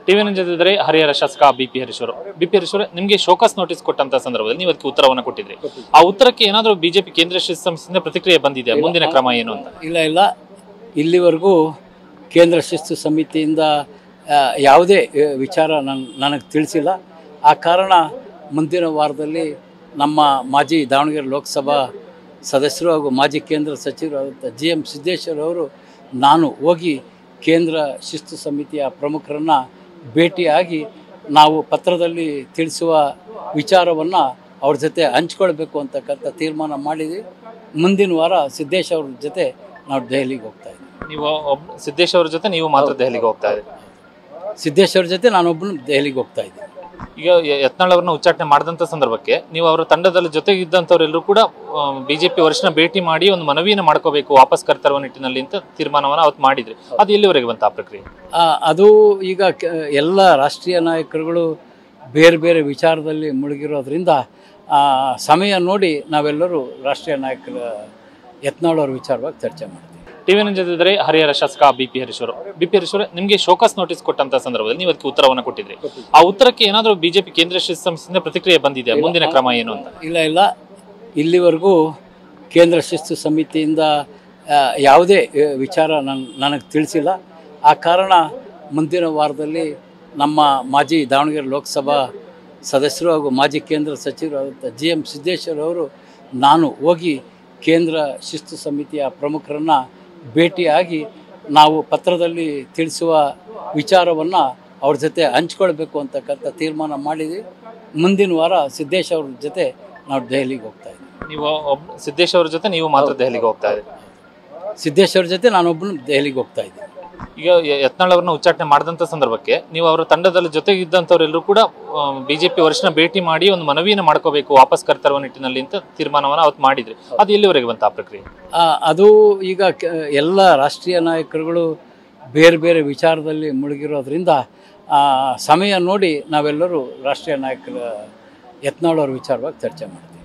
TV ಜೊತೆ ಹರಿಹರ ಶಾಸಕ BP ಹರೀಶ್ವರು. BP ಹರೀಶ್ವರ, ನಿಮಗೆ ಶೋಕಾಸ್ ನೋಟಿಸ್ ಕೊಟ್ಟಂತ ಸಂದರ್ಭದಲ್ಲಿ ನೀವು ಅದಕ್ಕೆ ಉತ್ತರವನ್ನು ಕೊಟ್ಟಿದ್ರಿ. ಆ ಉತ್ತರಕ್ಕೆ ಏನಾದರೂ ಬಿಜೆಪಿ ಕೇಂದ್ರ ಶಿಸ್ತು ಸಂಸ್ಥೆಯಿಂದ ಪ್ರತಿಕ್ರಿಯೆ ಬಂದಿದೆ? ಮುಂದಿನ ಕ್ರಮ ಏನು ಅಂತ? ಇಲ್ಲ, ಇಲ್ಲಿವರೆಗೂ ಕೇಂದ್ರ ಶಿಸ್ತು ಸಮಿತಿಯಿಂದ ಯಾವುದೇ ವಿಚಾರ ನನಗೆ ತಿಳಿಸಿಲ್ಲ. ಆ ಕಾರಣ ಮುಂದಿನ ವಾರದಲ್ಲಿ ನಮ್ಮ ಮಾಜಿ ದಾವಣಗೆರೆ ಲೋಕಸಭಾ ಸದಸ್ಯರು ಹಾಗೂ ಮಾಜಿ ಕೇಂದ್ರ ಸಚಿವರಾದಂಥ GM ಸಿದ್ದೇಶ್ವರ್ ಅವರು ನಾನು ಹೋಗಿ ಕೇಂದ್ರ ಶಿಸ್ತು ಸಮಿತಿಯ ಪ್ರಮುಖರನ್ನು ಭೇಟಿಯಾಗಿ ನಾವು ಪತ್ರದಲ್ಲಿ ತಿಳಿಸುವ ವಿಚಾರವನ್ನು ಅವ್ರ ಜೊತೆ ಹಂಚ್ಕೊಳ್ಬೇಕು ಅಂತಕ್ಕಂಥ ತೀರ್ಮಾನ ಮಾಡಿದ್ವಿ. ಮುಂದಿನ ವಾರ ಸಿದ್ದೇಶ್ ಅವ್ರ ಜೊತೆ ನಾವು ದೆಹಲಿಗೆ ಹೋಗ್ತಾ ಇದ್ದೀವಿ. ನೀವು ಸಿದ್ದೇಶ್ ಅವ್ರ ಜೊತೆ ನೀವು ಮಾತ್ರ ದೆಹಲಿಗೆ ಹೋಗ್ತಾ ಇದ್ದೀವಿ? ಸಿದ್ದೇಶ್ ಅವ್ರ ಜೊತೆ ನಾನೊಬ್ಬನು ದೆಹಲಿಗೆ ಹೋಗ್ತಾ ಇದ್ದೀನಿ. ಈಗ ಯತ್ನಾಳ್ ಅವ್ರನ್ನ ಉಚ್ಚಾಟನೆ ಮಾಡಿದಂಥ ಸಂದರ್ಭಕ್ಕೆ ನೀವು ಅವರ ತಂಡದಲ್ಲಿ ಜೊತೆಗಿದ್ದಂಥವರೆಲ್ಲರೂ ಕೂಡ ಬಿಜೆಪಿ ವರಿಷ್ಠನ ಭೇಟಿ ಮಾಡಿ ಒಂದು ಮನವಿಯನ್ನು ಮಾಡ್ಕೋಬೇಕು, ವಾಪಸ್ ಕರ್ತರುವ ನಿಟ್ಟಿನಲ್ಲಿ ಅಂತ ತೀರ್ಮಾನವನ್ನು ಅವತ್ತು ಮಾಡಿದ್ರಿ. ಅದು ಎಲ್ಲಿವರೆಗೆ ಬಂತ ಆ ಪ್ರಕ್ರಿಯೆ? ಅದು ಈಗ ಎಲ್ಲ ರಾಷ್ಟ್ರೀಯ ನಾಯಕರುಗಳು ಬೇರೆ ಬೇರೆ ವಿಚಾರದಲ್ಲಿ ಮುಳುಗಿರೋದ್ರಿಂದ ಸಮಯ ನೋಡಿ ನಾವೆಲ್ಲರೂ ರಾಷ್ಟ್ರೀಯ ನಾಯಕರ ಯತ್ನಾಳ್ ಅವ್ರ ವಿಚಾರವಾಗಿ ಚರ್ಚೆ ಮಾಡ್ತೀವಿ. ಟಿವಿ ಜೊತೆ ಹರಿಹರ ಶಾಸಕ ಬಿಪಿ ಹರೀಶ್ವರು. ಬಿಪಿ ಹರೀಶ್ವರ, ನಿಮಗೆ ಶೋಕಾಸ್ ನೋಟಿಸ್ ಕೊಟ್ಟಂತ ಸಂದರ್ಭದಲ್ಲಿ ನೀವು ಅದಕ್ಕೆ ಉತ್ತರವನ್ನು ಕೊಟ್ಟಿದ್ರಿ. ಆ ಉತ್ತರಕ್ಕೆ ಏನಾದರೂ ಬಿಜೆಪಿ ಕೇಂದ್ರ ಶಿಸ್ತು ಸಂಸ್ಥೆಯಿಂದ ಪ್ರತಿಕ್ರಿಯೆ ಬಂದಿದೆ? ಮುಂದಿನ ಕ್ರಮ ಏನು ಅಂತ? ಇಲ್ಲ, ಇಲ್ಲಿವರೆಗೂ ಕೇಂದ್ರ ಶಿಸ್ತು ಸಮಿತಿಯಿಂದ ಯಾವುದೇ ವಿಚಾರ ನನಗೆ ತಿಳಿಸಿಲ್ಲ. ಆ ಕಾರಣ ಮುಂದಿನ ವಾರದಲ್ಲಿ ನಮ್ಮ ಮಾಜಿ ದಾವಣಗೆರೆ ಲೋಕಸಭಾ ಸದಸ್ಯರು ಹಾಗೂ ಮಾಜಿ ಕೇಂದ್ರ ಸಚಿವರಾದಂಥ GM ಸಿದ್ದೇಶ್ವರ್ ಅವರು ನಾನು ಹೋಗಿ ಕೇಂದ್ರ ಶಿಸ್ತು ಸಮಿತಿಯ ಪ್ರಮುಖರನ್ನು ಭೇಟಿಯಾಗಿ ನಾವು ಪತ್ರದಲ್ಲಿ ತಿಳಿಸುವ ವಿಚಾರವನ್ನು ಅವ್ರ ಜೊತೆ ಹಂಚ್ಕೊಳ್ಬೇಕು ಅಂತಕ್ಕಂಥ ತೀರ್ಮಾನ ಮಾಡಿದ್ವಿ. ಮುಂದಿನ ವಾರ ಸಿದ್ದೇಶ್ ಅವ್ರ ಜೊತೆ ನಾವು ದೆಹಲಿಗೆ ಹೋಗ್ತಾ ಇದ್ದೀವಿ. ನೀವು ಸಿದ್ದೇಶ್ ಅವ್ರ ಜೊತೆ ನೀವು ಮಾತ್ರ ದೆಹಲಿಗೆ ಹೋಗ್ತಾ ಇದ್ದೀವಿ? ಸಿದ್ದೇಶ್ ಅವ್ರ ಜೊತೆ ನಾನೊಬ್ಬನು ದೆಹಲಿಗೆ ಹೋಗ್ತಾ ಇದ್ದೀನಿ. ಈಗ ಯತ್ನಾಳ್ ಅವ್ರನ್ನ ಉಚ್ಚಾಟನೆ ಮಾಡಿದಂಥ ಸಂದರ್ಭಕ್ಕೆ ನೀವು ಅವರ ತಂಡದಲ್ಲಿ ಜೊತೆಗಿದ್ದಂಥವರೆಲ್ಲರೂ ಕೂಡ ಬಿಜೆಪಿ ವರಿಷ್ಠನ ಭೇಟಿ ಮಾಡಿ ಒಂದು ಮನವಿಯನ್ನು ಮಾಡ್ಕೋಬೇಕು, ವಾಪಸ್ ಕರ್ತರುವ ನಿಟ್ಟಿನಲ್ಲಿ ಅಂತ ತೀರ್ಮಾನವನ್ನು ಅವತ್ತು ಮಾಡಿದ್ರಿ. ಅದು ಎಲ್ಲಿವರೆಗೆ ಬಂತ ಆ ಪ್ರಕ್ರಿಯೆ? ಅದು ಈಗ ಎಲ್ಲ ರಾಷ್ಟ್ರೀಯ ನಾಯಕರುಗಳು ಬೇರೆ ಬೇರೆ ವಿಚಾರದಲ್ಲಿ ಮುಳುಗಿರೋದ್ರಿಂದ ಸಮಯ ನೋಡಿ ನಾವೆಲ್ಲರೂ ರಾಷ್ಟ್ರೀಯ ನಾಯಕರ ಯತ್ನಾಳ್ ಅವ್ರ ವಿಚಾರವಾಗಿ ಚರ್ಚೆ ಮಾಡ್ತೀವಿ.